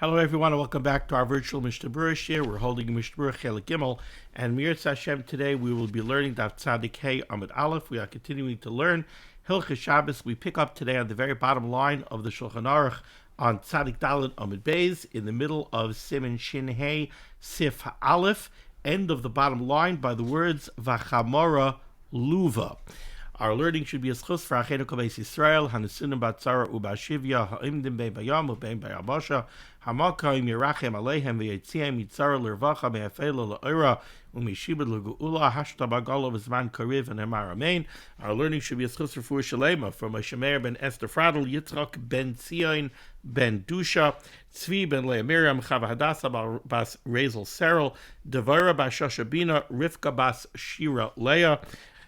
Hello, everyone, and welcome back to our virtual Mishnah Berurah share. We're holding Mishnah Berurah Chelik Gimel, and Mirz Hashem today we will be learning Daf Tzadik Hey Amud Aleph. We are continuing to learn Hilchos Shabbos. We pick up today on the very bottom line of the Shulchan Aruch on Tzadik Dalet Amud Beis, in the middle of Siman Shin Hey Sif Aleph, end of the bottom line by the words V'chamora Luva. Our learning should be as chus for Achenu Kol Beis Yisrael, Hanesunim Batzara Ubashivya, Ha'imdim Bein Bayam Ubein Bayabasha, Hamakayim Yerachem Aleihem V'yetzihem Yitzara L'Rvacha Me'afela L'Oira U'Mishibad L'Geula Hashta Bagala V'Zman Kariv and Emar Amen. Our learning should be as chus for Shalema from Shemeir ben Esther Fradel, Yitzchak ben Tzion ben Dusha, Tzvi ben Leah Miriam, Chava Hadassah bas Razel Serel, Devara bas Shosha Bina, Rivka bas Shira Leah.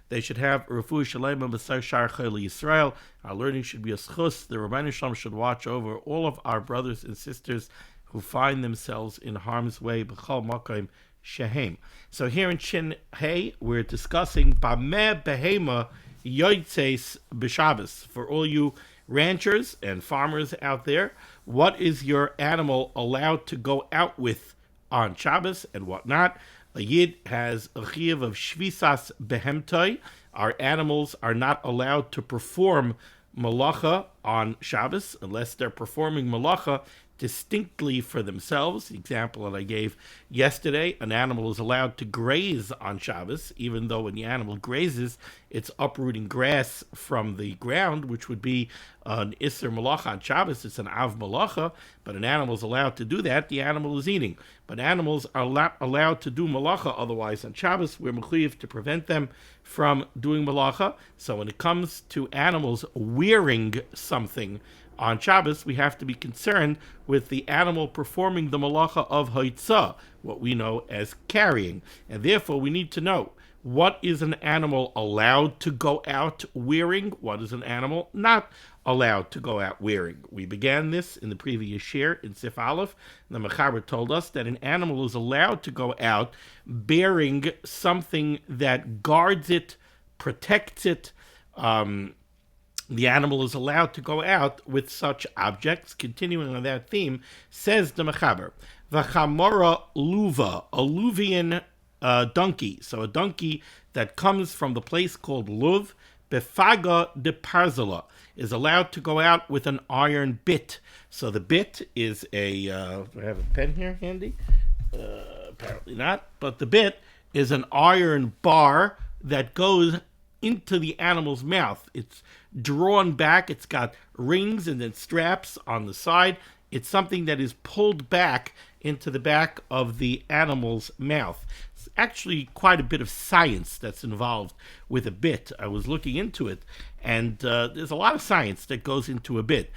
They should have Refuah Shalema B'Sar Shar Chayil Yisrael. Our learning should be a schus. The Rabbeinu Shalom should watch over all of our brothers and sisters who find themselves in harm's way. B'chol Makom Shehem. So here in Shin Hey, we're discussing Bameh Behema Yoitzeis B'Shabbos. For all you ranchers and farmers out there, what is your animal allowed to go out with on Shabbos and what not? A Yid has a chiyuv of shvisas behemtoi. Our animals are not allowed to perform malacha on Shabbos unless they're performing malacha distinctly for themselves. The example that I gave yesterday, an animal is allowed to graze on Shabbos, even though when the animal grazes, it's uprooting grass from the ground, which would be an Isser Malacha on Shabbos. It's an Av Malacha, but an animal is allowed to do that. The animal is eating. But animals are not allowed to do Malacha otherwise on Shabbos. We're mechuyev to prevent them from doing Malacha. So when it comes to animals wearing something on Shabbos, we have to be concerned with the animal performing the malacha of haitzah, what we know as carrying. And therefore, we need to know what is an animal allowed to go out wearing, what is an animal not allowed to go out wearing. We began this in the previous share in Sif Aleph. The Mechaber told us that an animal is allowed to go out bearing something that guards it, protects it. The animal is allowed to go out with such objects. Continuing on that theme, says the Mechaber, V'chamora luva, a Luvian donkey. So a donkey that comes from the place called Luv, Befaga de Parzala, is allowed to go out with an iron bit. So the bit is a, do I have a pen here handy? Apparently not. But the bit is an iron bar that goes into the animal's mouth. It's drawn back, it's got rings and then straps on the side. It's something that is pulled back into the back of the animal's mouth. It's actually quite a bit of science that's involved with a bit. I was looking into it, and there's a lot of science that goes into a bit.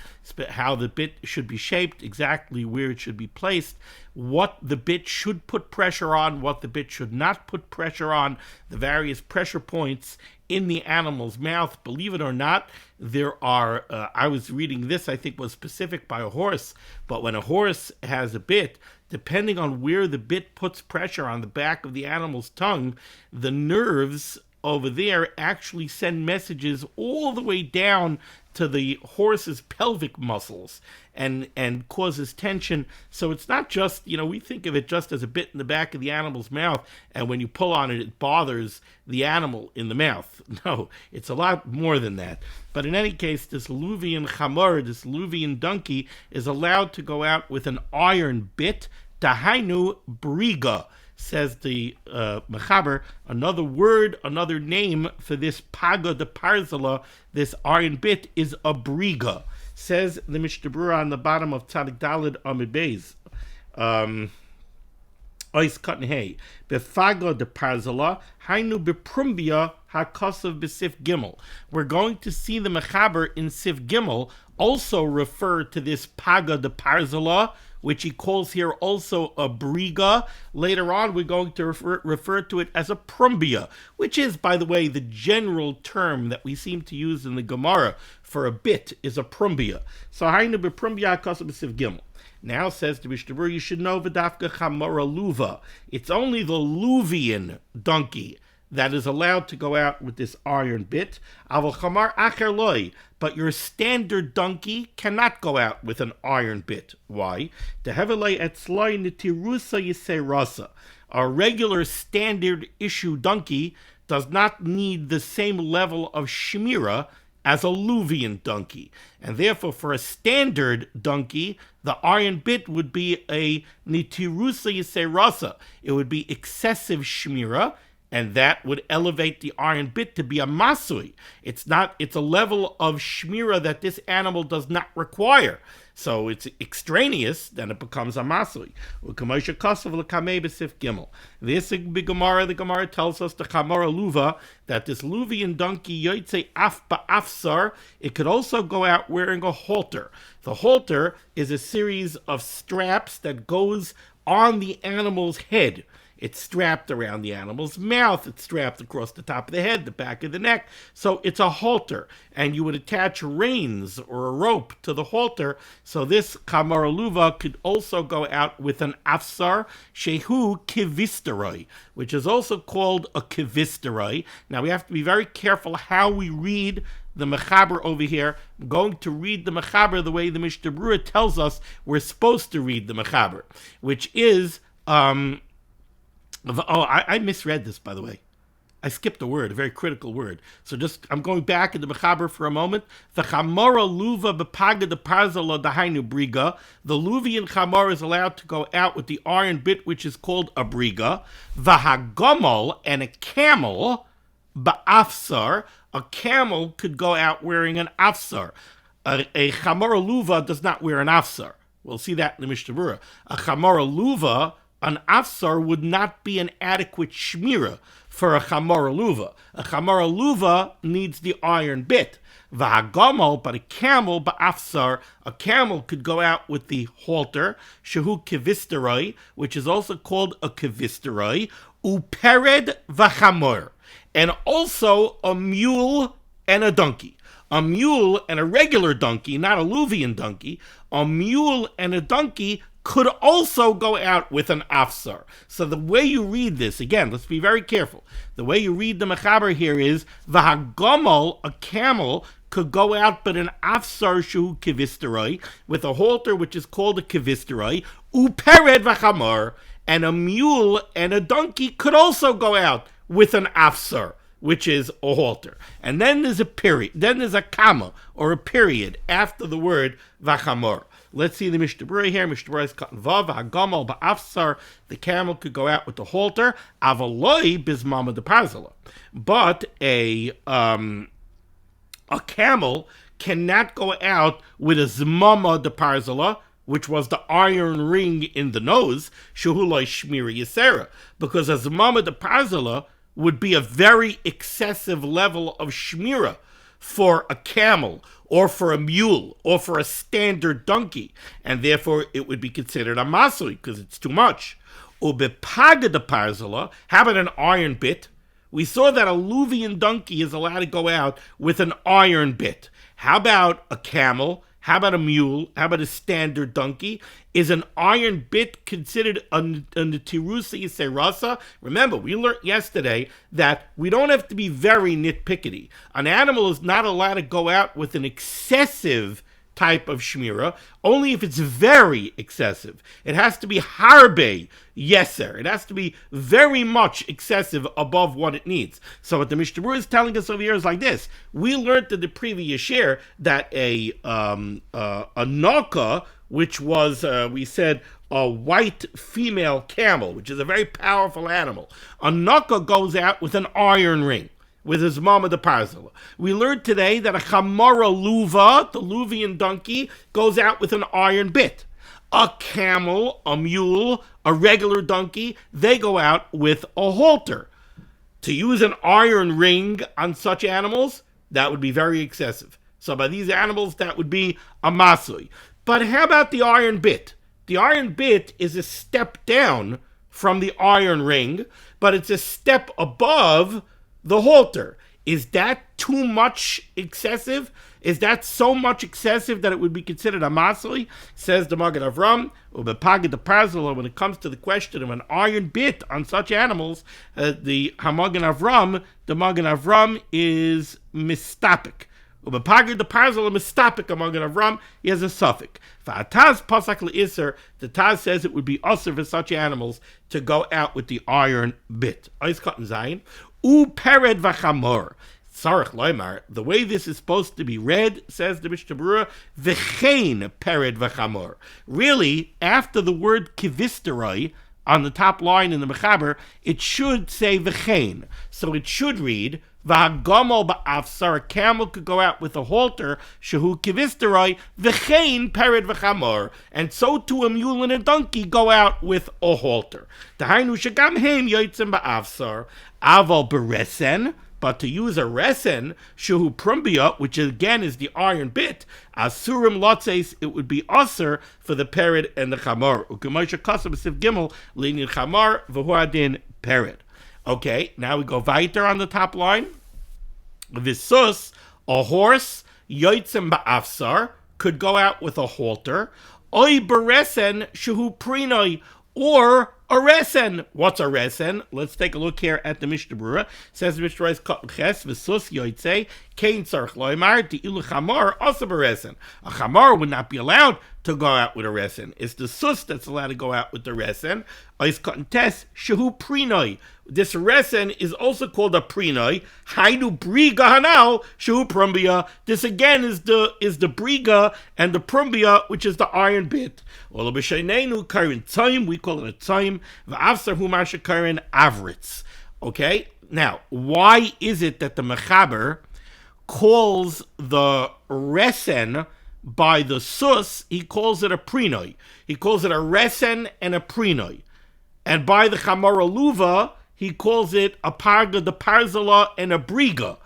How the bit should be shaped, exactly where it should be placed, what the bit should put pressure on, what the bit should not put pressure on, the various pressure points in the animal's mouth. Believe it or not, there are, I was reading this, I think was specific by a horse, but when a horse has a bit, depending on where the bit puts pressure on the back of the animal's tongue, the nerves over there actually send messages all the way down to the horse's pelvic muscles and causes tension. So it's not just, we think of it just as a bit in the back of the animal's mouth, and when you pull on it, it bothers the animal in the mouth. No, it's a lot more than that. But in any case, this Luvian chamor, this Luvian donkey, is allowed to go out with an iron bit, Tahainu briga, says the Mechaber. Another word, another name for this paga de parzala, this iron bit, is a briga. Says the Mishnah Berurah on the bottom of Tzadik Dalet Amud Beis. Ois Katan Hey. Befaga de parzala, hainu beprumbia hakasav besif gimel. We're going to see the Mechaber in Sif Gimel also refer to this paga de parzala, which he calls here also a briga. Later on, we're going to refer to it as a prumbia, which is, by the way, the general term that we seem to use in the Gemara for a bit is a prumbia. So, hainu beprumbia hakasav besif gimel. Now, says the Mishnah Berurah, you should know v'dafka chamora luva. It's only the Luvian donkey that is allowed to go out with this iron bit. Aval chamar acher loy, but your standard donkey cannot go out with an iron bit. Why? Tehevelei etzloi nitirusa yiserasa. A regular standard issue donkey does not need the same level of shmira as a Luvian donkey. And therefore, for a standard donkey, the iron bit would be a nitirusa yiserasa. It would be excessive shmira, and that would elevate the iron bit to be a masui. It's a level of shmira that this animal does not require. So it's extraneous, then it becomes a masui. This the Gemara tells us the Chamara Luva that this Luvian donkey yoitze af ba'afsar, it could also go out wearing a halter. The halter is a series of straps that goes on the animal's head. It's strapped around the animal's mouth. It's strapped across the top of the head, the back of the neck. So it's a halter. And you would attach reins or a rope to the halter. So this Chamara Luva could also go out with an afsar, shehu kivisteroi, which is also called a kivisteroi. Now we have to be very careful how we read the Mechaber over here. I'm going to read the Mechaber the way the Mishnah Berurah tells us we're supposed to read the Mechaber, which is... I misread this, by the way. I skipped a word, a very critical word. So I'm going back into Mechaber for a moment. The Chamora Luva bepaga de parzala dahainu briga. The Luvian Chamor is allowed to go out with the iron bit, which is called a briga. The Hagomel, and a camel, ba'afsar. A camel could go out wearing an afsar. A Chamora Luva does not wear an afsar. We'll see that in the Mishnah Berurah. A Chamora Luva, an afsar, would not be an adequate shmira for a chamora luva. A chamora luva needs the iron bit. V'hagamol, but a camel, ba'afsar, a camel could go out with the halter, shehu kivisteroi, which is also called a kivisteroi, upered v'chamor, and also a mule and a donkey. A mule and a regular donkey, not a Luvian donkey, a mule and a donkey could also go out with an afsar. So the way you read this, again, let's be very careful. The way you read the Mechaber here is, V'hagamol, a camel, could go out but an afsar shu kivisteroi, with a halter which is called a kivisteroi, upered v'chamor, and a mule and a donkey could also go out with an afsar, which is a halter. And then there's a period, then there's a comma, or a period, after the word v'chamor. Let's see the Mishnah Berurah here. Mishnah Berurah is cotton vav, hagamol ba'afsar. The camel could go out with the halter. Avaloi bismama de parzala. But a camel cannot go out with a zmama de parzala, which was the iron ring in the nose, shehuloi shmiri yisera, because a zmama de parzala would be a very excessive level of shmira for a camel, or for a mule, or for a standard donkey, and therefore it would be considered a masui, because it's too much. Ubepaga de parzala, how about an iron bit? We saw that a Luvian donkey is allowed to go out with an iron bit. How about a camel? How about a mule? How about a standard donkey? Is an iron bit considered a tirusa yiserasa? Remember, we learned yesterday that we don't have to be very nitpickety. An animal is not allowed to go out with an excessive type of shmira, only if it's very excessive. It has to be harbe yeser. It has to be very much excessive above what it needs. So what the Mishnah Berurah is telling us over here is like this. We learned in the previous year that a naka, which was, we said, a white female camel, which is a very powerful animal. A naka goes out with an iron ring, with his mama de parzala. We learned today that a chamora luva, the Luvian donkey, goes out with an iron bit. A camel, a mule, a regular donkey, they go out with a halter. To use an iron ring on such animals, that would be very excessive. So by these animals, that would be a masui. But how about the iron bit? The iron bit is a step down from the iron ring, but it's a step above the halter. Is that too much excessive? Is that so much excessive that it would be considered a masli? Says the Magen Avram, ubepagid the parzala. When it comes to the question of an iron bit on such animals, the Magen Avram is mistapik. Ubepagid the parzala mistapik among Magen Avram. He has a suffix. Taz pasak le'iser. The Taz says it would be usher for such animals to go out with the iron bit. Eis katan zayin. U pered v'chamor. Sarach loymar. The way this is supposed to be read, says the Mishnah Berurah, v'chein pered v'chamor. Really, after the word kivisteroi on the top line in the Mechaber, it should say v'chein. So it should read v'hagamol ba'afsar. A camel could go out with a halter, shehu kivisteroi, v'chein pered v'chamor. And so too a mule and a donkey go out with a halter. Dahainu shegam heim yoitzim ba'afsar. Aval beresen. But to use a resen, shehu prumbia, which again is the iron bit, asurim lotzes, it would be aser for the pered and the chamor. Ukemoisha kasam b'siv gimel linyan chamor v'huadin pered. Okay, now we go weiter on the top line. Visus, a horse, yoitzim ba'afsar, could go out with a halter. Oy beresen shehu prinoi, or a resen. What's a resen? Let's take a look here at the Mishnah Berurah. Says the Mishnah Berurah, Ches v'sus yoytzei kein tzarich loymar di'ilu chamar also beresen. A chamar would not be allowed to go out with a resen. It's the sus that's allowed to go out with the resen. Ois katan tes shehu prinoi. This resen is also called a prinoi. Hainu briga hanal shehu prumbia. This again is the briga and the prumbia, which is the iron bit. Ola b'sheinenu karin tzayim. We call it a tzayim. V'avsar hu marsha karin avritz. Okay. Now, why is it that the Mechaber calls the resen by the sus? He calls it a prinoi. He calls it a resen and a prinoi. And by the chamor luva, he calls it a parga de parzala and a briga.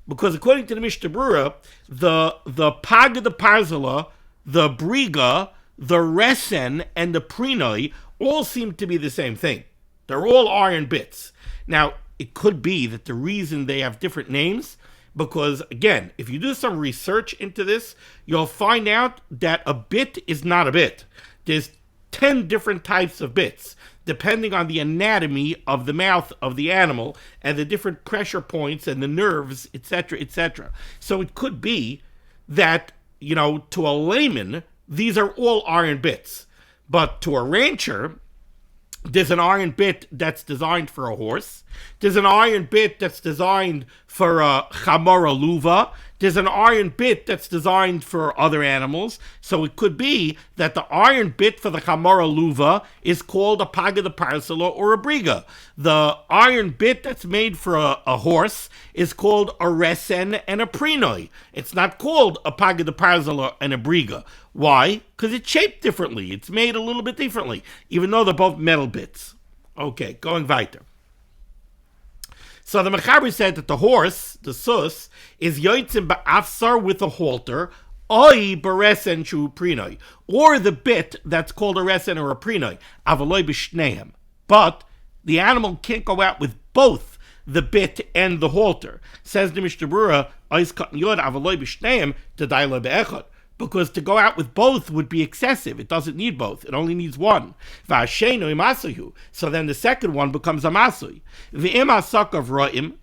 Because according to the Mishnah Berurah, the parga de parzala, the briga, the resen, and the prinoi all seem to be the same thing. They're all iron bits. Now, it could be that the reason they have different names, because again, if you do some research into this, you'll find out that a bit is not a bit. There's 10 different types of bits, depending on the anatomy of the mouth of the animal and the different pressure points and the nerves, etc., etc. So it could be that, to a layman, these are all iron bits. But to a rancher, there's an iron bit that's designed for a horse. There's an iron bit that's designed for a chamora luva. There's an iron bit that's designed for other animals. So it could be that the iron bit for the chamora luva is called a paga de parzala or a briga. The iron bit that's made for a horse is called a resen and a prinoi. It's not called a paga de parzala and a briga. Why? Because it's shaped differently. It's made a little bit differently, even though they're both metal bits. Okay, going weiter. So the Mechaber said that the horse, the sus, is yoitzim ba'afsar with a halter, oi beresen shu prinoi, or the bit that's called a resen or a prinoi, avaloi b'shneim. But the animal can't go out with both the bit and the halter. Says the Mishnah Berurah, ois katan yod avaloi b'shneim tadai lo be'echad. Because to go out with both would be excessive. It doesn't need both. It only needs one. So then the second one becomes a masui.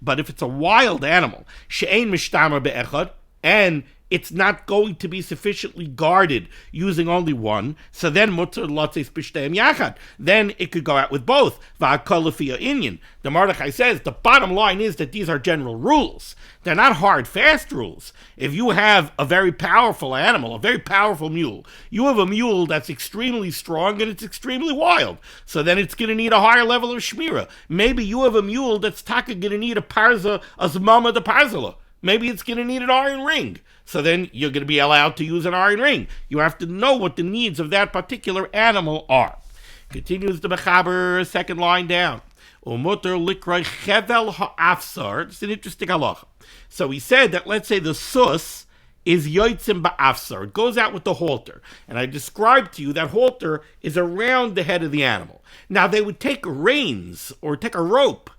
But if it's a wild animal, and it's not going to be sufficiently guarded using only one, so then then it could go out with both. The Mordechai says the bottom line is that these are general rules. They're not hard, fast rules. If you have a very powerful animal, a very powerful mule, you have a mule that's extremely strong and it's extremely wild, so then it's going to need a higher level of shmira. Maybe you have a mule that's going to need a parza, a zmama de parzala. Maybe it's going to need an iron ring. So then you're going to be allowed to use an iron ring. You have to know what the needs of that particular animal are. Continues the Mechaber, second line down. Umuter likroi chevel ha'afsar. It's an interesting halacha. So he said that, let's say the sus is yoitzim ba'afsar. It goes out with the halter. And I described to you that halter is around the head of the animal. Now they would take reins or take a rope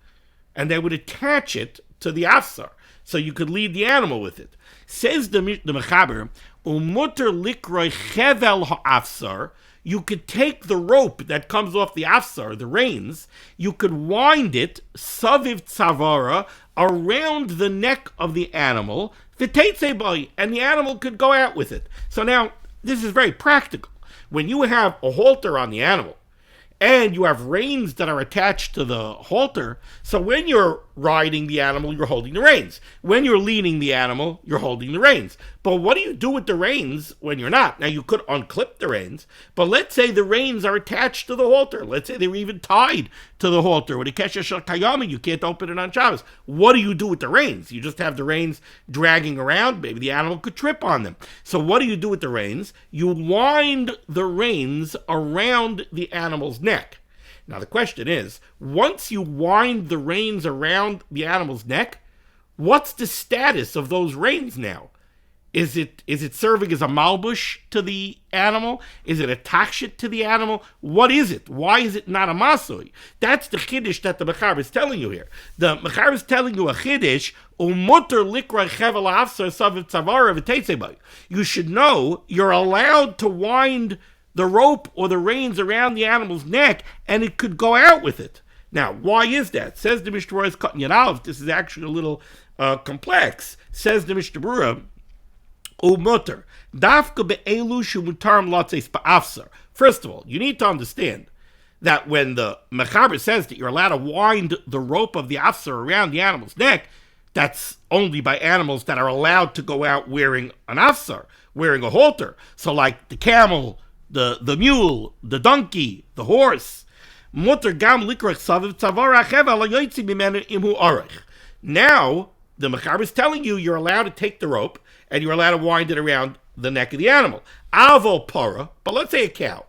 and they would attach it to the afsar. So you could lead the animal with it. Says the Mechaber, Umuter likroi chevel ha'afsar, you could take the rope that comes off the afsar, the reins, you could wind it, saviv tzavara, around the neck of the animal, v'teitzei, and the animal could go out with it. So now, this is very practical. When you have a halter on the animal, and you have reins that are attached to the halter, so when you're riding the animal, you're holding the reins. When you're leading the animal, you're holding the reins. But what do you do with the reins when you're not? Now, you could unclip the reins, but let's say the reins are attached to the halter. Let's say they were even tied to the halter. With a kesher shel kayama, you can't open it on Shabbos. What do you do with the reins? You just have the reins dragging around. Maybe the animal could trip on them. So what do you do with the reins? You wind the reins around the animal's neck. Now, the question is, once you wind the reins around the animal's neck, what's the status of those reins now? Is it serving as a malbush to the animal? Is it a takshit to the animal? What is it? Why is it not a masui? That's the chiddush that the Mechaber is telling you here. The Mechaber is telling you a chiddush, umuter likra chevel afsar saviv tzavara v'teitzei. You should know you're allowed to wind the rope or the reins around the animal's neck, and it could go out with it. Now, why is that? Says the Mishnah Berurah Katan Yud Aleph. This is actually a little complex. Says the Mishnah Berurah, Umuter dafka be'elu shemutarim latzeis ba'afsar. First of all, you need to understand that when the Mechaber says that you're allowed to wind the rope of the afsar around the animal's neck, that's only by animals that are allowed to go out wearing an afsar, wearing a halter. So like the camel, the mule, the donkey, the horse. Mutter gam likrach saviv tzavara chevel hayotzei mimenu imhu arich. Now, the Mechaber is telling you you're allowed to take the rope and you're allowed to wind it around the neck of the animal. Avol para, but let's say a cow.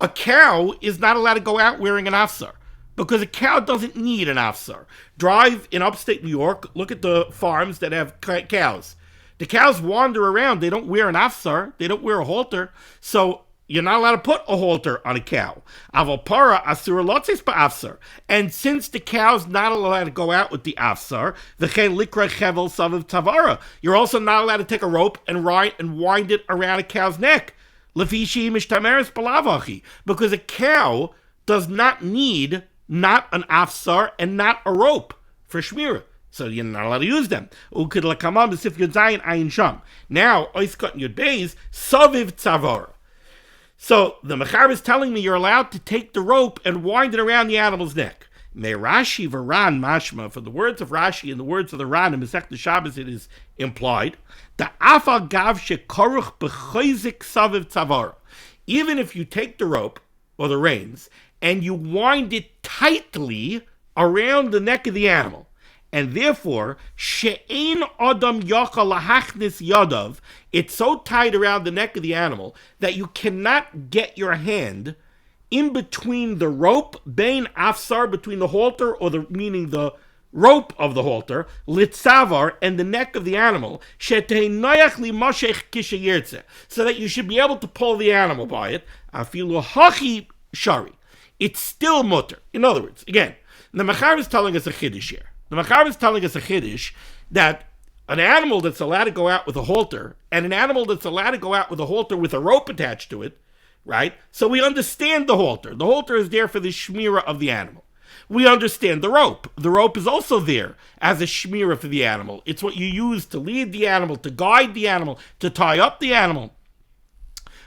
A cow is not allowed to go out wearing an afsar because a cow doesn't need an afsar. Drive in upstate New York, look at the farms that have cows. The cows wander around. They don't wear an afsar. They don't wear a halter. So you're not allowed to put a halter on a cow. Aval para asur lotzis ba'afsar. And since the cow's not allowed to go out with the afsar, v'chein likra chevel saviv tavara, you're also not allowed to take a rope and wind it around a cow's neck. Lefishi mishtameres balavachi. Because a cow does not need not an afsar and not a rope for shmirah. So you're not allowed to use them. Now, ois katan yud beis, saviv tzavara. So the Mechaber is telling me you're allowed to take the rope and wind it around the animal's neck. Me Rashi v'Ran mashma, for the words of Rashi and the words of the Ran in Masechta Shabbos, it is implied the afal gav shekoruch b'choizik saviv tzavara. Even if you take the rope or the reins and you wind it tightly around the neck of the animal, and therefore, she'ein adam yachal lahachnis yadav, it's so tight around the neck of the animal that you cannot get your hand in between the rope, bein afsar, between the halter, or meaning the rope of the halter, litzavar, and the neck of the animal, she'tein noyach li moshech kishayirtze, so that you should be able to pull the animal by it, afilu hachi shari. It's still mutter. In other words, again, the Mechaber is telling us a chiddush here. The Mechaber is telling us a chiddush that an animal that's allowed to go out with a halter and an animal that's allowed to go out with a halter with a rope attached to it, right? So we understand the halter. The halter is there for the shmirah of the animal. We understand the rope. The rope is also there as a shmirah for the animal. It's what you use to lead the animal, to guide the animal, to tie up the animal.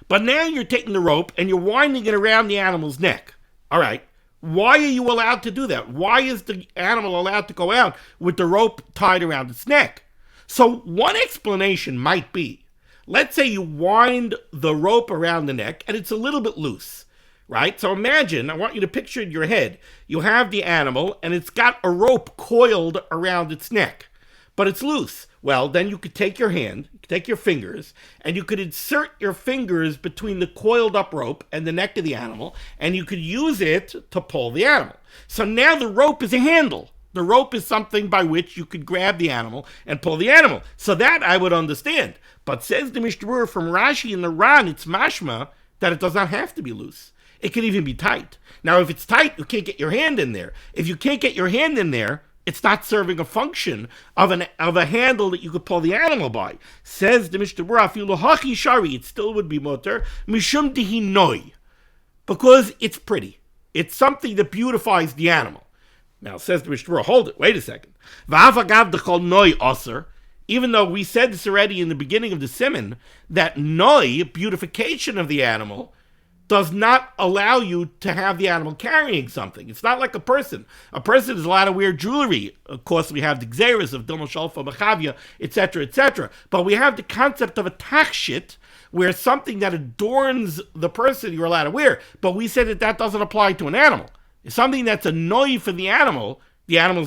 But now you're taking the rope and you're winding it around the animal's neck. All right. Why are you allowed to do that? Why is the animal allowed to go out with the rope tied around its neck? So one explanation might be, let's say you wind the rope around the neck and it's a little bit loose, right? So imagine, I want you to picture in your head, you have the animal and it's got a rope coiled around its neck, but it's loose. Well, then you could take your hand, you could take your fingers, and you could insert your fingers between the coiled up rope and the neck of the animal, and you could use it to pull the animal. So now the rope is a handle. The rope is something by which you could grab the animal and pull the animal. So that I would understand. But says the Mishnah Berurah from Rashi and the Ran, it's mashma that it does not have to be loose. It can even be tight. Now, if it's tight, you can't get your hand in there. If you can't get your hand in there, it's not serving a function of a handle that you could pull the animal by. Says the Mishnah Berurah, afilu hachi shari, it still would be mutter, mishum dihi noi, because it's pretty. It's something that beautifies the animal. Now, says the Mishnah Berurah, hold it, wait a second. V'afagav dechol noi aser, even though we said this already in the beginning of the Siman, that noi, beautification of the animal, does not allow you to have the animal carrying something. It's not like a person. A person is allowed to wear jewelry. Of course, we have the gzeres of Dilma Shalfa, Machavia, etc., etc. But we have the concept of a takshit, where something that adorns the person you're allowed to wear. But we said that doesn't apply to an animal. It's something that's a noi for the animal's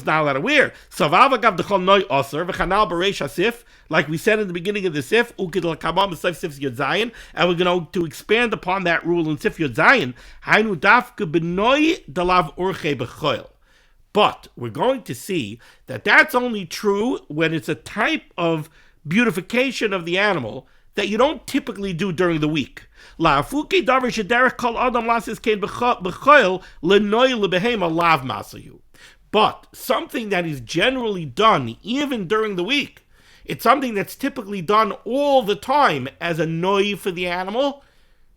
not allowed to wear. So v'avagav dechol noi aser v'chanal b'reish hasif, like we said in the beginning of the sif, ukid l'kamam b'sif sif yod zayin, and we're going to expand upon that rule in sif yod zayin. Hainu dafke b'noi dalav urche b'choil. But we're going to see that that's only true when it's a type of beautification of the animal that you don't typically do during the week. La'afuke davar shederech kol adam lasis kein b'choil l'noi l'behema lav masayu. But something that is generally done even during the week, it's something that's typically done all the time as a noi for the animal,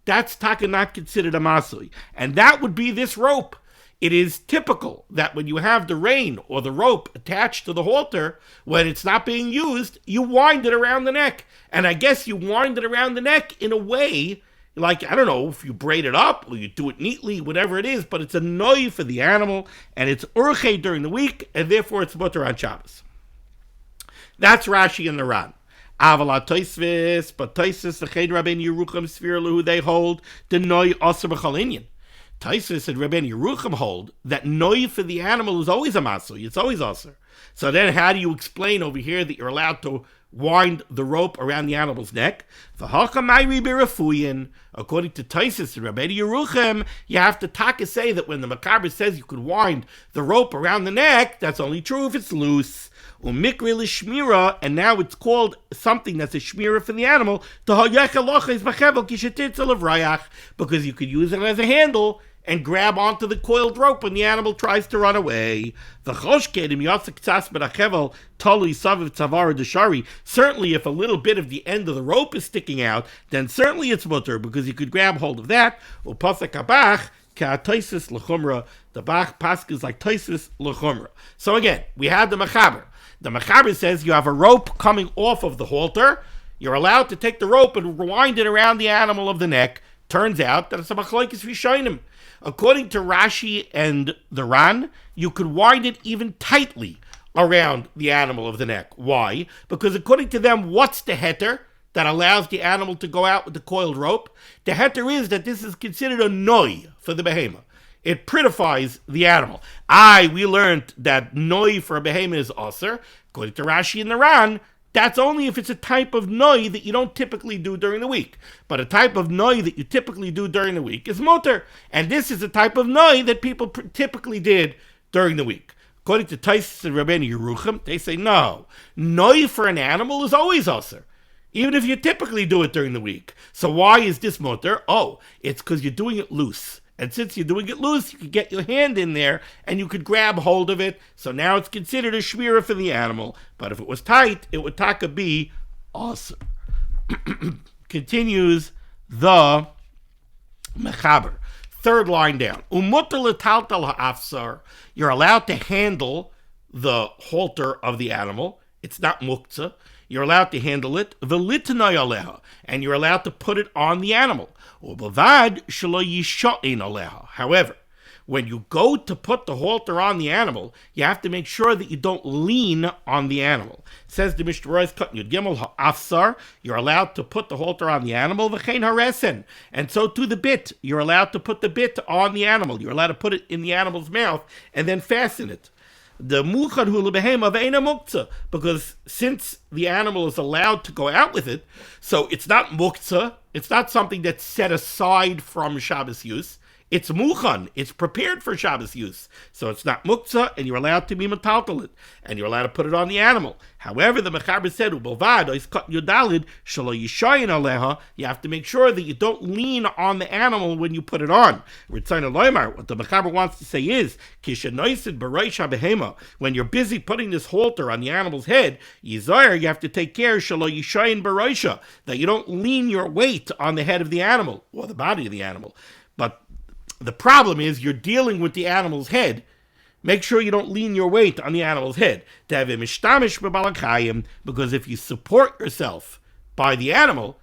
that's taka not considered a masui. And that would be this rope. It is typical that when you have the rein or the rope attached to the halter, when it's not being used, you wind it around the neck. And I guess you wind it around the neck in a way, like, I don't know, if you braid it up or you do it neatly, whatever it is, but it's a noi for the animal, and it's urche during the week, and therefore it's mutter on Shabbos. That's Rashi and the Ran. Avala Toisvis, but Toisvis, the Ched Rabbeinu Yerucham Sfir, who they hold, the noi aser b'chol inyan. Toisvis and Rabbeinu Yerucham hold that noi for the animal is always a masui, it's always aser. So then how do you explain over here that you're allowed to wind the rope around the animal's neck? According to Taisus and Rabbeinu Yerucham, you have to taka say that when the Makaber says you could wind the rope around the neck, that's only true if it's loose. Umikri l'shmira, and now it's called something that's a shmira for the animal, because you could use it as a handle and grab onto the coiled rope when the animal tries to run away. Certainly, if a little bit of the end of the rope is sticking out, then certainly it's mutter, because you could grab hold of that. The Bach Pask is like Taisus l'chumra. So again, we had the Mechaber. The Mechaber says you have a rope coming off of the halter. You're allowed to take the rope and wind it around the animal of the neck. Turns out that it's a machlokes rishonim. According to Rashi and the Ran, you could wind it even tightly around the animal of the neck. Why? Because according to them, what's the heter that allows the animal to go out with the coiled rope? The heter is that this is considered a noi for the behemoth. It prettifies the animal. We learned that noi for a behemoth is aser. According to Rashi and the Ran, that's only if it's a type of noi that you don't typically do during the week. But a type of noi that you typically do during the week is mutter. And this is a type of noi that people typically did during the week. According to Taisus and Rabbeinu Yerucham, they say no. Noi for an animal is always aser, even if you typically do it during the week. So why is this mutter? It's because you're doing it loose. And since you're doing it loose, you could get your hand in there and you could grab hold of it. So now it's considered a shmira for the animal. But if it was tight, it would taka be awesome. Continues the Mechaber. Third line down. Umutter l'taltal ha'afsar. You're allowed to handle the halter of the animal. It's not muktzah. You're allowed to handle it. V'litnai aleha. And you're allowed to put it on the animal. However, when you go to put the halter on the animal, you have to make sure that you don't lean on the animal. It says the Mishnah Yud Gimel ha'afsar, you're allowed to put the halter on the animal, v'chein haresen, and so to the bit, you're allowed to put the bit on the animal. You're allowed to put it in the animal's mouth and then fasten it. The muchad hu lebehema ve'ena muktzah, because since the animal is allowed to go out with it, so it's not muktzah, it's not something that's set aside from Shabbos use, It's muchan. It's prepared for Shabbos use. So it's not muktzah, and you're allowed to be metaltalid, and you're allowed to put it on the animal. However, the Mechaber said, Ubelvad, ois kat yudalid, shalo yishayin aleha, you have to make sure that you don't lean on the animal when you put it on. What the Mechaber wants to say is, Kishanoisid b'roisha behema, when you're busy putting this halter on the animal's head, yizayir, you have to take care, shalo yishayin b'roisha, that you don't lean your weight on the head of the animal, or the body of the animal. But the problem is you're dealing with the animal's head. Make sure you don't lean your weight on the animal's head. Because if you support yourself by the animal,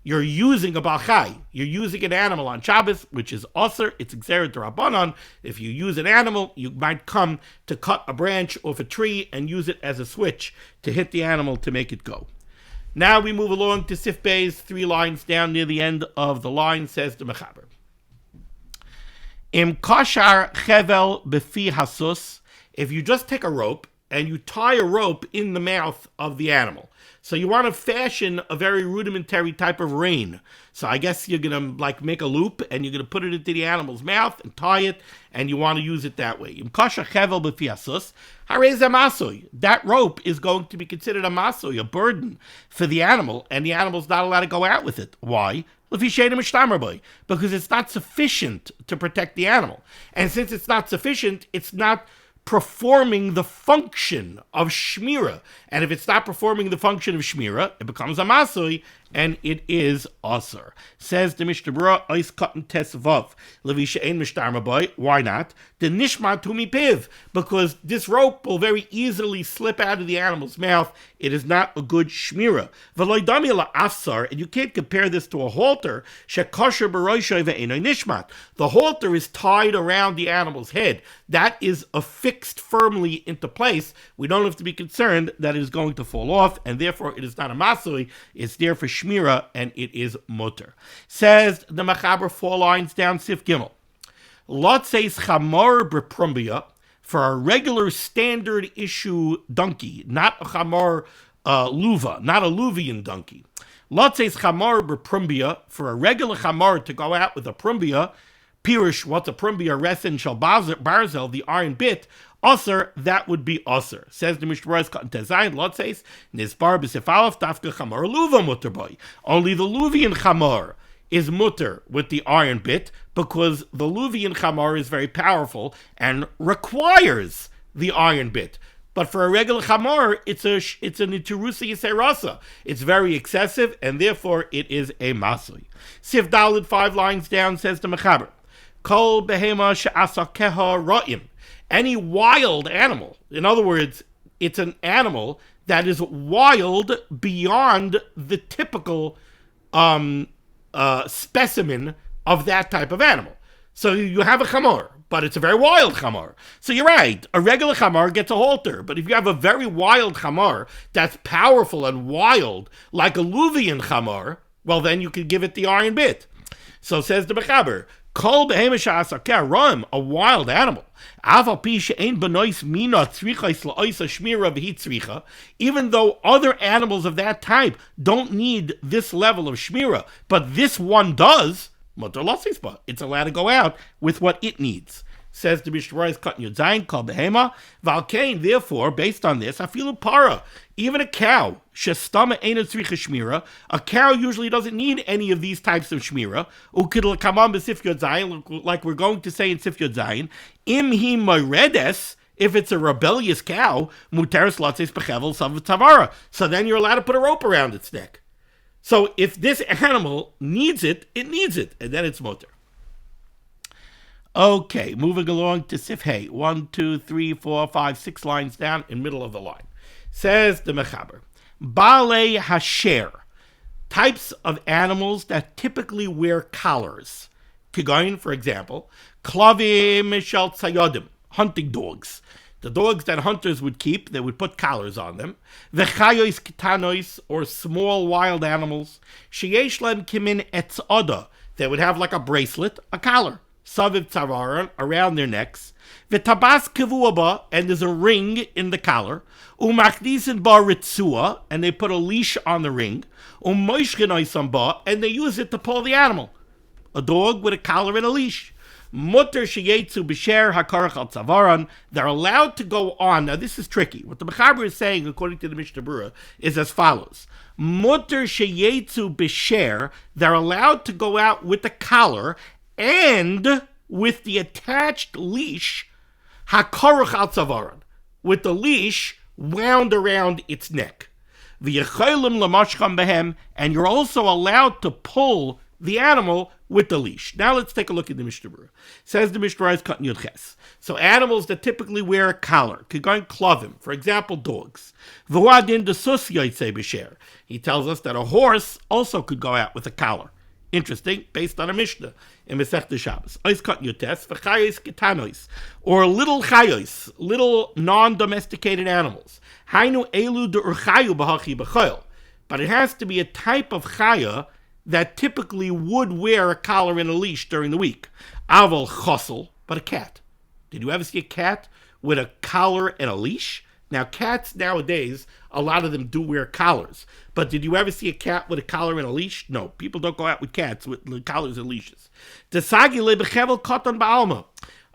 you're using a balchai. You're using an animal on Shabbos, which is osir. It's exeret d'Rabbanan. If you use an animal, you might come to cut a branch off a tree and use it as a switch to hit the animal to make it go. Now we move along to Sif Beis, 3 lines down near the end of the line, says the Mechaber. Im kashar chevel befi hasus, if you just take a rope and you tie a rope in the mouth of the animal. So you want to fashion a very rudimentary type of rein. So I guess you're going to make a loop and you're going to put it into the animal's mouth and tie it, and you want to use it that way. Im kashar chevel befi hasus, hareza masoi. That rope is going to be considered a masoi, a burden for the animal, and the animal's not allowed to go out with it. Why? Because it's not sufficient to protect the animal. And since it's not sufficient, it's not performing the function of shmira. And if it's not performing the function of shmira, it becomes a masoi, and it is asur. Says the Mishnah Berurah, ois katan tes vav, levi she'ein mishtar maboy. Why not? The nishma tumi piv, because this rope will very easily slip out of the animal's mouth. It is not a good shmira. V'loy dami la afsar, and you can't compare this to a halter. Shekosher b'roishay ve'enoi nishmat. The halter is tied around the animal's head. That is affixed firmly into place. We don't have to be concerned that it is going to fall off, and therefore it is not a masoi. It's there for shmira, and it is mutter. Says the Mechaber 4 lines down, Sif Gimel. Lot says chamor b'prumbia, for a regular standard issue donkey, not a chamor luva, not a Luvian donkey. Lot says chamor b'prumbia, for a regular chamor to go out with a prumbia, Pirish, what's a prumbia, resen shal barzel, the iron bit, Osir, that would be Osir. Says the Mishnah Berurah, Tezayin, Lot says, Nizbar b'sefalaf tafka chamor luva mutter boy. Only the Luvian chamor is mutter with the iron bit, because the Luvian chamor is very powerful and requires the iron bit. But for a regular chamor, it's a niturusa yiserasa. It's very excessive, and therefore it is a masui. Sif Dalid 5 lines down, says the Mechaber, Kol behema she'asakeha ra'im. Any wild animal, in other words, it's an animal that is wild beyond the typical specimen of that type of animal. So you have a chamor, but it's a very wild chamor. So you're right, a regular chamor gets a halter, but if you have a very wild chamor that's powerful and wild, like a Luvian chamor, well then you can give it the iron bit. So says the Mechaber, Kol behemish asakeh ram, a wild animal. Aval pi she'ein benois mina tzrichais la'oisa shmira v'hi tzricha, even though other animals of that type don't need this level of shmira, but this one does, mutar l'sisba, it's allowed to go out with what it needs. Says the Mishnah Berurah, Katan Yud Zayin, Kol behema, Valkain, therefore, based on this, afilu para, even a cow, shestama eina tzricha shmira, a cow usually doesn't need any of these types of shmira, ukidl kamam b'sif Yud Zayin, like we're going to say in Sif Yud Zayin, im hi moredes, if it's a rebellious cow, muteris latzes bechevel sav tavara, so then you're allowed to put a rope around its neck. So if this animal needs it, and then it's muter. Okay, moving along to Sif Hey, 1, 2, 3, 4, 5, 6 lines down in middle of the line. Says the Mechaber, Baalei Hasher, types of animals that typically wear collars. Kigoin, for example, Klavim Shel Tzayodim, hunting dogs. The dogs that hunters would keep, they would put collars on them. V'chayois kitanois, or small wild animals. Sheyesh lem kimin etzoda, they would have like a bracelet, a collar. Saviv Tzavaran, around their necks, V'tabas Kivuaba, and there's a ring in the collar, Umachdisen Ba Ritzua, and they put a leash on the ring, Umoishchenoisam Ba, and they use it to pull the animal. A dog with a collar and a leash. Mutter sheyetzu b'sher hakarach al tzavaron. They're allowed to go on. Now this is tricky. What the Mechaber is saying, according to the Mishnah Berurah, is as follows: Mutter sheyetzu b'sher. They're allowed to go out with the collar and with the attached leash, hakarach al tzavaron, with the leash wound around its neck. V'yecholim lamashcham behem, and you're also allowed to pull the animal with the leash. Now let's take a look at the Mishnah Berurah. Says the Mishnah Berurah is cutting Yud Ches. So animals that typically wear a collar, could go and klovim, for example, dogs. V'huadin desus yotzei b'sher. He tells us that a horse also could go out with a collar. Interesting, based on a Mishnah in Masechta Shabbos. Ois cut Yutes, v'chayos ketanois, or little chayos, little non-domesticated animals. Hainu elu de'urchayu b'hachi b'choil. But it has to be a type of chaya that typically would wear a collar and a leash during the week. Aval chosel, but a cat. Did you ever see a cat with a collar and a leash? Now, cats nowadays, a lot of them do wear collars. But did you ever see a cat with a collar and a leash? No, people don't go out with cats with collars and leashes. A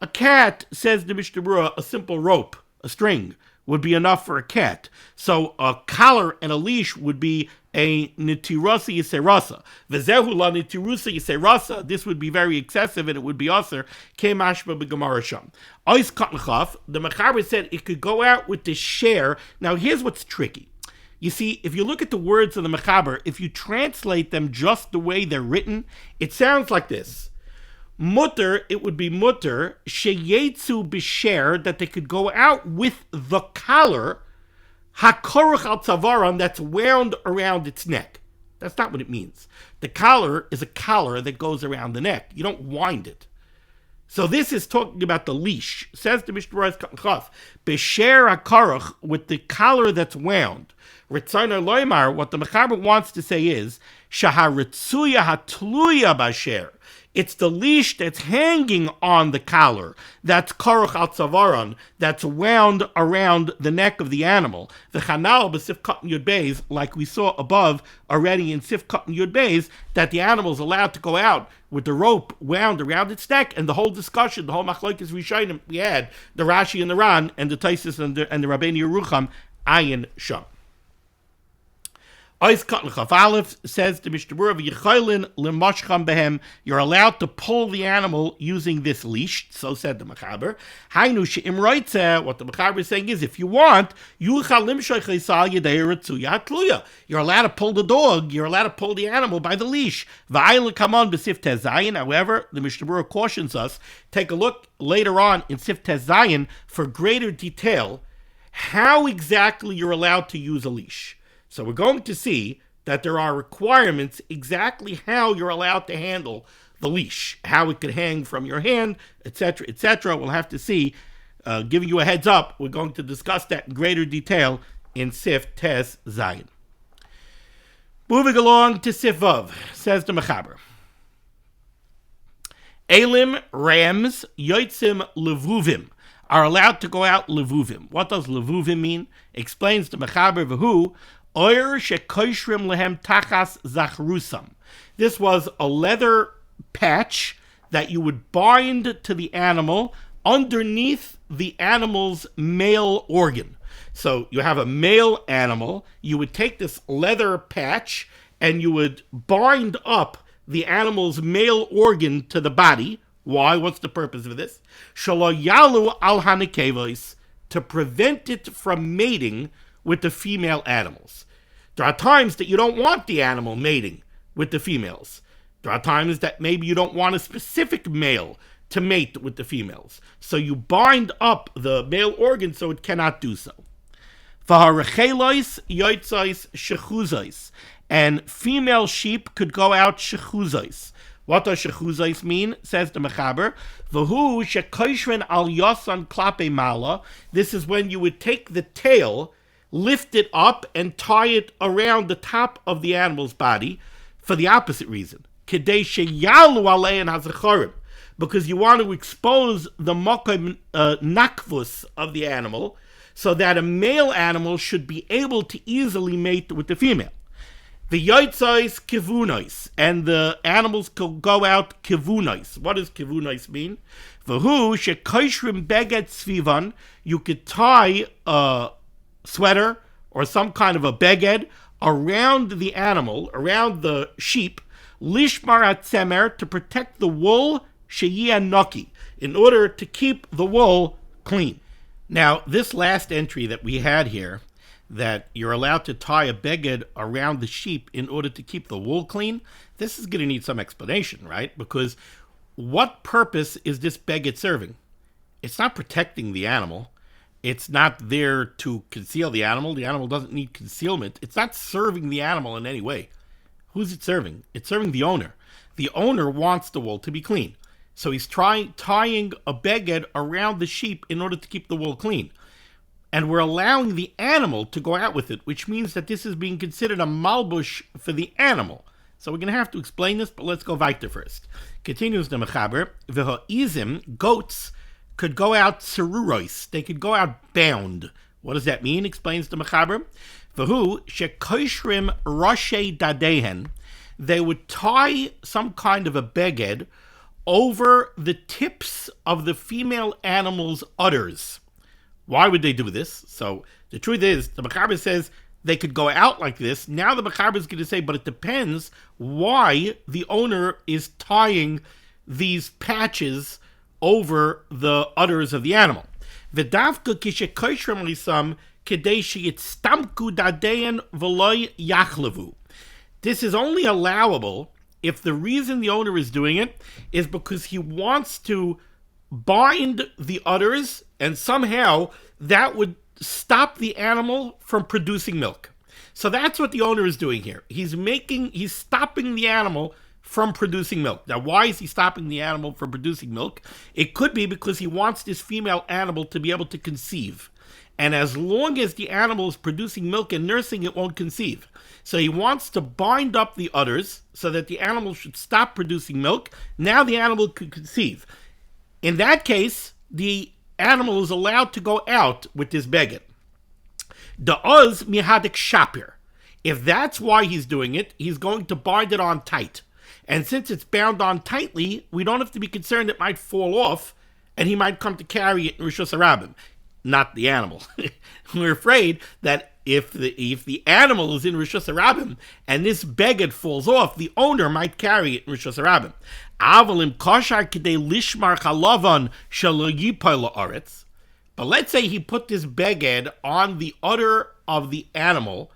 cat, says the Mishnah Berurah, a simple rope, a string, would be enough for a cat. So a collar and a leash would be a nitirusa yiserasa. V'zehu la nitirusa yiserasa. This would be very excessive and it would be aser. Kemashba b'gemara sham. Ois katnchaf. The Mechaber said it could go out with the share. Now here's what's tricky. You see, if you look at the words of the Mechaber, if you translate them just the way they're written, it sounds like this. Mutter, it would be mutter, sheyetzu b'sher, that they could go out with the collar, hakoruch al tzavaron, that's wound around its neck. That's not what it means. The collar is a collar that goes around the neck. You don't wind it. So this is talking about the leash. Says the Mishnah Berurah, b'sher hakoruch, with the collar that's wound. Ritzayna loymar, what the Mechaber wants to say is, shaharitzuya hatluya b'sher. It's the leash that's hanging on the collar, that's karuch al tzavaron, that's wound around the neck of the animal. The chanal b'sif katan yud beis, like we saw above already in sif katan yud beis, that the animal is allowed to go out with the rope wound around its neck, and the whole discussion, the whole machlokes rishonim we had, the Rashi and the Ran, and the Taisus and the Rabbeinu Yerucham, ayin sham. Ois Katan Chaf Aleph, says the Mishnah Berurah, v'yechoilin lemashcham behem, you're allowed to pull the animal using this leash, so said the Mechaber. Hainu she'im roitzeh, what the Mechaber is saying is, if you want, yuchal limshoch esal yedei retzuya tluya. You're allowed to pull the dog, you're allowed to pull the animal by the leash. V'ayil kamon b'sif tezayin, however, the Mishnah Berurah cautions us, take a look later on in sif tezayin for greater detail, how exactly you're allowed to use a leash. So we're going to see that there are requirements exactly how you're allowed to handle the leash, how it could hang from your hand, etc., etc. We'll have to see. Giving you a heads up, we're going to discuss that in greater detail in Sif Tes Zayin. Moving along to Sif Vav, says the Mechaber. Elim, rams, yotzim, levuvim, are allowed to go out levuvim. What does levuvim mean? Explains the Mechaber V'hu, Oyer shekoishrim lehem tachas zachrusam. This was a leather patch that you would bind to the animal underneath the animal's male organ. So you have a male animal, you would take this leather patch and you would bind up the animal's male organ to the body. Why? What's the purpose of this? Shalo yalu al hanekevos, to prevent it from mating with the female animals. There are times that you don't want the animal mating with the females. There are times that maybe you don't want a specific male to mate with the females. So you bind up the male organ so it cannot do so. And female sheep could go out shechuzos. What does shechuzos mean? Says the Mechaber. V'hu shekoishrin al yosan klape mala. This is when you would take the tail, lift it up and tie it around the top of the animal's body for the opposite reason. Kedei sheyalu alein hazachorim, because you want to expose the mokom nakvus of the animal so that a male animal should be able to easily mate with the female. The yotzais kivunois, and the animals could go out kivunois. What does kivunois mean? V'hu shekoishrim beged svivan, you could tie a sweater or some kind of a beged around the animal, around the sheep, lishmar atzemer, to protect the wool, sheyia noki, in order to keep the wool clean. Now, this last entry that we had here, that you're allowed to tie a beged around the sheep in order to keep the wool clean, this is going to need some explanation, right? Because what purpose is this beged serving? It's not protecting the animal. It's not there to conceal the animal. The animal doesn't need concealment. It's not serving the animal in any way. Who's it serving? It's serving the owner. The owner wants the wool to be clean. So he's tying a beged around the sheep in order to keep the wool clean. And we're allowing the animal to go out with it, which means that this is being considered a malbush for the animal. So we're going to have to explain this, but let's go weiter first. Continues the Mechaber, V'ha'izim, goats, could go out serurois. They could go out bound. What does that mean? Explains the Mechaber. V'hu shekoishrim roshe dadehen. They would tie some kind of a beged over the tips of the female animal's udders. Why would they do this? So the truth is, the Mechaber says they could go out like this. Now the Mechaber is going to say, but it depends why the owner is tying these patches over the udders of the animal. V'davka kishekoishrim lisam kedei sheyitztamku dadein v'loy yachlevu. This is only allowable if the reason the owner is doing it is because he wants to bind the udders, and somehow that would stop the animal from producing milk. So that's what the owner is doing here. He's stopping the animal from producing milk. Now, why is he stopping the animal from producing milk? It could be because he wants this female animal to be able to conceive. And as long as the animal is producing milk and nursing, it won't conceive. So he wants to bind up the udders so that the animal should stop producing milk. Now the animal could conceive. In that case, the animal is allowed to go out with this beged. Da'oz mihadik shapir. If that's why he's doing it, he's going to bind it on tight. And since it's bound on tightly, we don't have to be concerned it might fall off, and he might come to carry it in Rishus Harabim, not the animal. We're afraid that if the animal is in Rishus Harabim and this beged falls off, the owner might carry it in Rishus Harabim. Avalim koshar kidei lishmar chalavan shelo yipol la'aretz. But let's say he put this beged on the udder of the animal,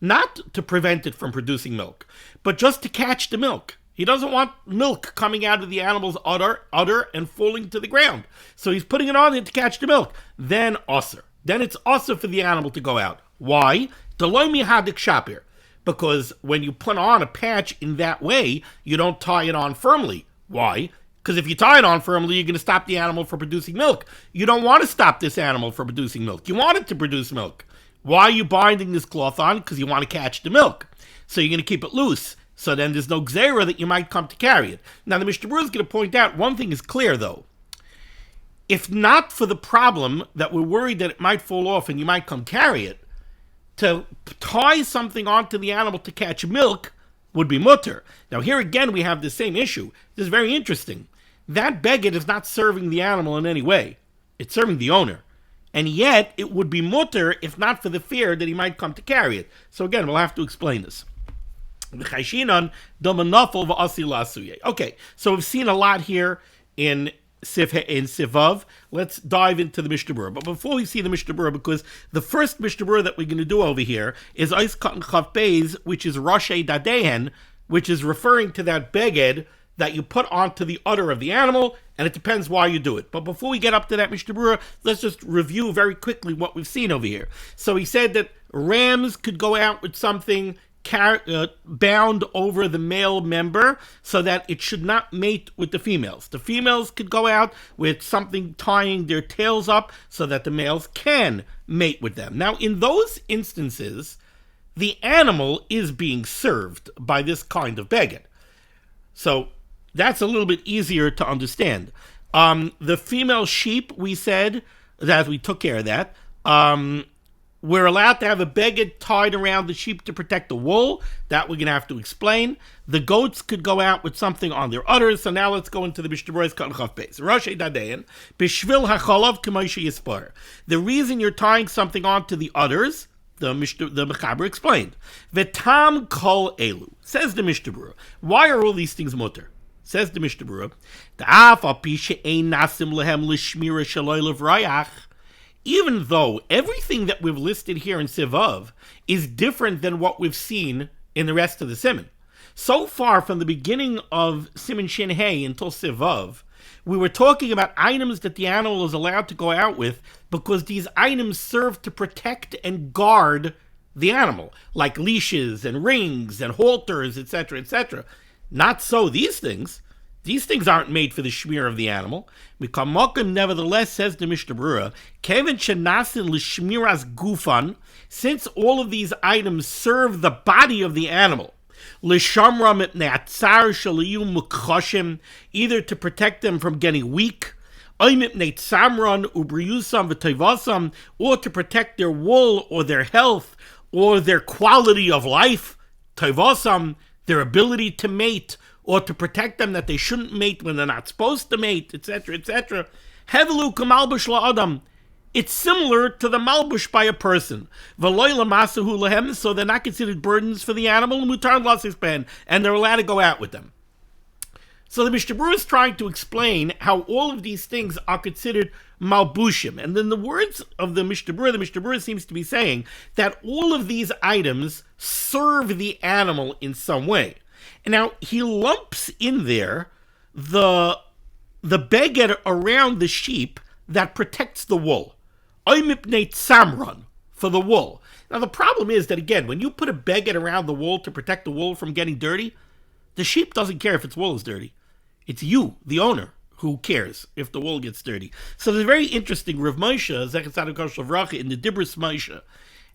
not to prevent it from producing milk, but just to catch the milk. He doesn't want milk coming out of the animal's udder and falling to the ground. So he's putting it on it to catch the milk. Then osir. Then it's osir for the animal to go out. Why? Deloi mihadik shapir. Because when you put on a patch in that way, you don't tie it on firmly. Why? Because if you tie it on firmly, you're going to stop the animal from producing milk. You don't want to stop this animal from producing milk. You want it to produce milk. Why are you binding this cloth on? Because you want to catch the milk. So you're going to keep it loose. So then there's no gzera that you might come to carry it. Now the Mishnah Berurah is going to point out, one thing is clear though. If not for the problem that we're worried that it might fall off and you might come carry it, to tie something onto the animal to catch milk would be mutter. Now here again we have the same issue. This is very interesting. That beged is not serving the animal in any way. It's serving the owner. And yet it would be mutter if not for the fear that he might come to carry it. So again, we'll have to explain this. Okay, so we've seen a lot here in Sivav. Let's dive into the Mishnah Berurah. But before we see the Mishnah Berurah, because the first Mishnah Berurah that we're going to do over here is Eis Katan Chav Beis, which is Roshe Dadehen, which is referring to that beged that you put onto the udder of the animal, and it depends why you do it. But before we get up to that Mishnah Berurah, let's just review very quickly what we've seen over here. So he said that rams could go out with something bound over the male member so that it should not mate with the females. The females could go out with something tying their tails up so that the males can mate with them. Now, in those instances, the animal is being served by this kind of beged. So that's a little bit easier to understand. The female sheep, we said that we took care of that. we're allowed to have a beged tied around the sheep to protect the wool. That we're going to have to explain. The goats could go out with something on their udders. So now let's go into the Mishnah Berurah's Katan Chaf Beis. Roshei Dadein, Bishvil HaChalav K'moshe Yispar. The reason you're tying something onto the udders, the Mechaber explained. V'tam kol elu. Says the Mishnah Berurah. Why are all these things mutter? Says the Mishnah Berurah. Da'af al pi she'ein nasim lehem l'shmira shaloi levrayach. Even though everything that we've listed here in Sivav is different than what we've seen in the rest of the Siman. So far, from the beginning of Siman Shin Hey until Sivav, we were talking about items that the animal is allowed to go out with because these items serve to protect and guard the animal, like leashes and rings and halters, etc., etc. Not so these things. These things aren't made for the shmir of the animal. Nevertheless, says the Mishnah Berurah, Kevin shenasin l'shmiras gufan, since all of these items serve the body of the animal, l'shamra mipnei atzar shaliyu mukhoshim, either to protect them from getting weak, oy mipnei tzamron ubriyusam v'toivasam, or to protect their wool or their health or their quality of life, toivasam, their ability to mate, or to protect them that they shouldn't mate when they're not supposed to mate, etc., etc. Hevelu kamalbush la'adam. It's similar to the malbush by a person. V'loy lamasahu lehem, so they're not considered burdens for the animal, mutar l'asispan, and they're allowed to go out with them. So the Mishnah Berurah is trying to explain how all of these things are considered malbushim. And then the words of the Mishnah Berurah seems to be saying that all of these items serve the animal in some way. And now he lumps in there the beged around the sheep that protects the wool. Oymipnei tzamron, for the wool. Now the problem is that, again, when you put a beged around the wool to protect the wool from getting dirty, the sheep doesn't care if its wool is dirty. It's you, the owner, who cares if the wool gets dirty. So there's a very interesting Rav Moshe, Zechet Tzaddik Kosher Vracha, in the Dibros Moshe,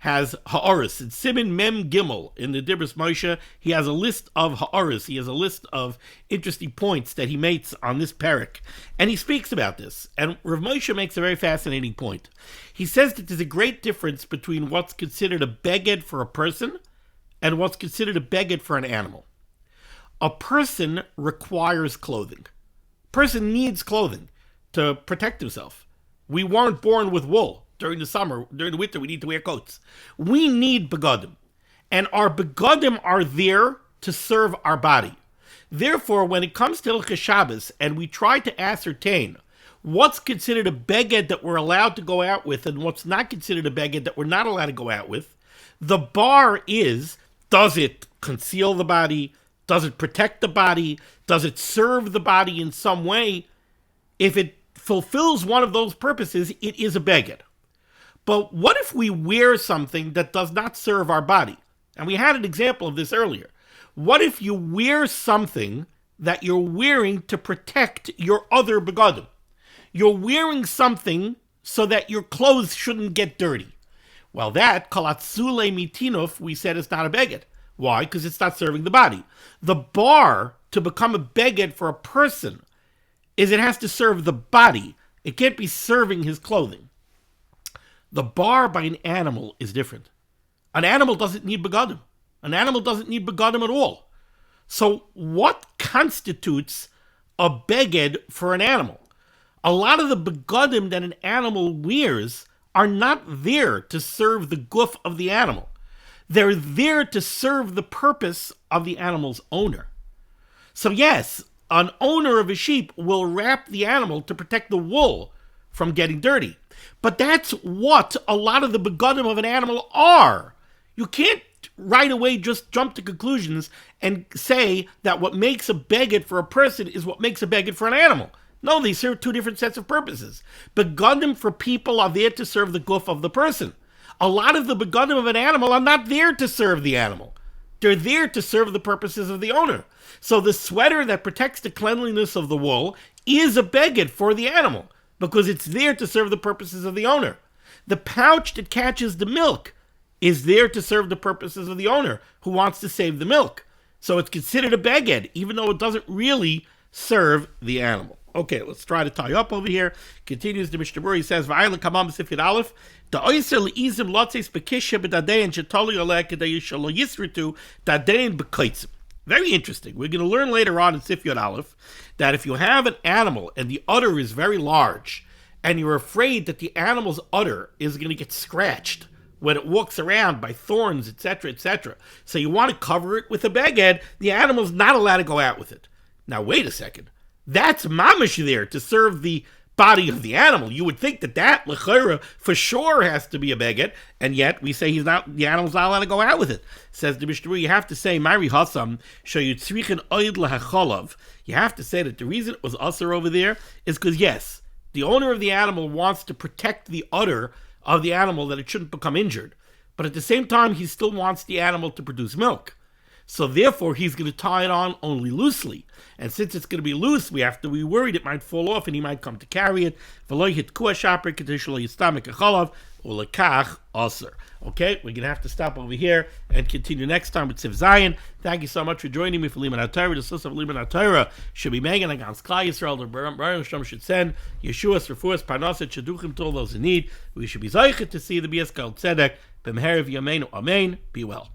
has ha'aris. In Siman Mem Gimel, in the Dibros Moshe, he has a list of ha'aris. He has a list of interesting points that he makes on this parak. And he speaks about this. And Rav Moshe makes a very fascinating point. He says that there's a great difference between what's considered a beged for a person and what's considered a beged for an animal. A person requires clothing. A person needs clothing to protect himself. We weren't born with wool. During the summer, during the winter, we need to wear coats. We need begadim. And our begadim are there to serve our body. Therefore, when it comes to Hilchos Shabbos, and we try to ascertain what's considered a beged that we're allowed to go out with and what's not considered a beged that we're not allowed to go out with, the bar is, does it conceal the body? Does it protect the body? Does it serve the body in some way? If it fulfills one of those purposes, it is a beged. But what if we wear something that does not serve our body? And we had an example of this earlier. What if you wear something that you're wearing to protect your other begadim? You're wearing something so that your clothes shouldn't get dirty. Well, that, kalatsule mitinuf, we said is not a beged. Why? Because it's not serving the body. The bar to become a beged for a person is it has to serve the body. It can't be serving his clothing. The bar by an animal is different. An animal doesn't need begadim. An animal doesn't need begadim at all. So what constitutes a beged for an animal? A lot of the begadim that an animal wears are not there to serve the guf of the animal. They're there to serve the purpose of the animal's owner. So yes, an owner of a sheep will wrap the animal to protect the wool from getting dirty. But that's what a lot of the begadim of an animal are. You can't right away just jump to conclusions and say that what makes a beged for a person is what makes a beged for an animal. No, they serve two different sets of purposes. Begadim for people are there to serve the guf of the person. A lot of the begadim of an animal are not there to serve the animal. They're there to serve the purposes of the owner. So the sweater that protects the cleanliness of the wool is a beged for the animal, because it's there to serve the purposes of the owner. The pouch that catches the milk is there to serve the purposes of the owner who wants to save the milk. So it's considered a beged, even though it doesn't really serve the animal. Okay, let's try to tie up over here. Continues the Mishnah Berurah. He says, "V'ayla kamam sifyud aleph, the oiser leizim lotzes bekisha b'dadein shetoli oleh kedei shelo yisritu dadein b'koitzim." Very interesting. We're going to learn later on in Sifyud Aleph that if you have an animal and the udder is very large, and you're afraid that the animal's udder is going to get scratched when it walks around by thorns, etc., etc., so you want to cover it with a beged, the animal's not allowed to go out with it. Now, wait a second. That's mamish there to serve the body of the animal. You would think that lechera for sure has to be a beged, and yet we say the animal's not allowed to go out with it. Says the Mishnah Berurah, you have to say Mari Hasam shoyutzrichen oid lahacholov. You have to say that the reason it was usher over there is because yes, the owner of the animal wants to protect the udder of the animal that it shouldn't become injured, but at the same time he still wants the animal to produce milk. So therefore, he's going to tie it on only loosely. And since it's going to be loose, we have to be worried it might fall off and he might come to carry it. Okay, we're going to have to stop over here and continue next time with Siv Zion. Thank you so much for joining me for Liman HaTorah. The source of Liman HaTorah should be Megan against Klal Yisrael. The Baruch Hashem should send Yeshua's refuahs, Parnaset, Shaduchim to all those in need. We should be Zaychet to see the Bias Kal Tzedek. B'meher of Yameinu. Amen. Be well.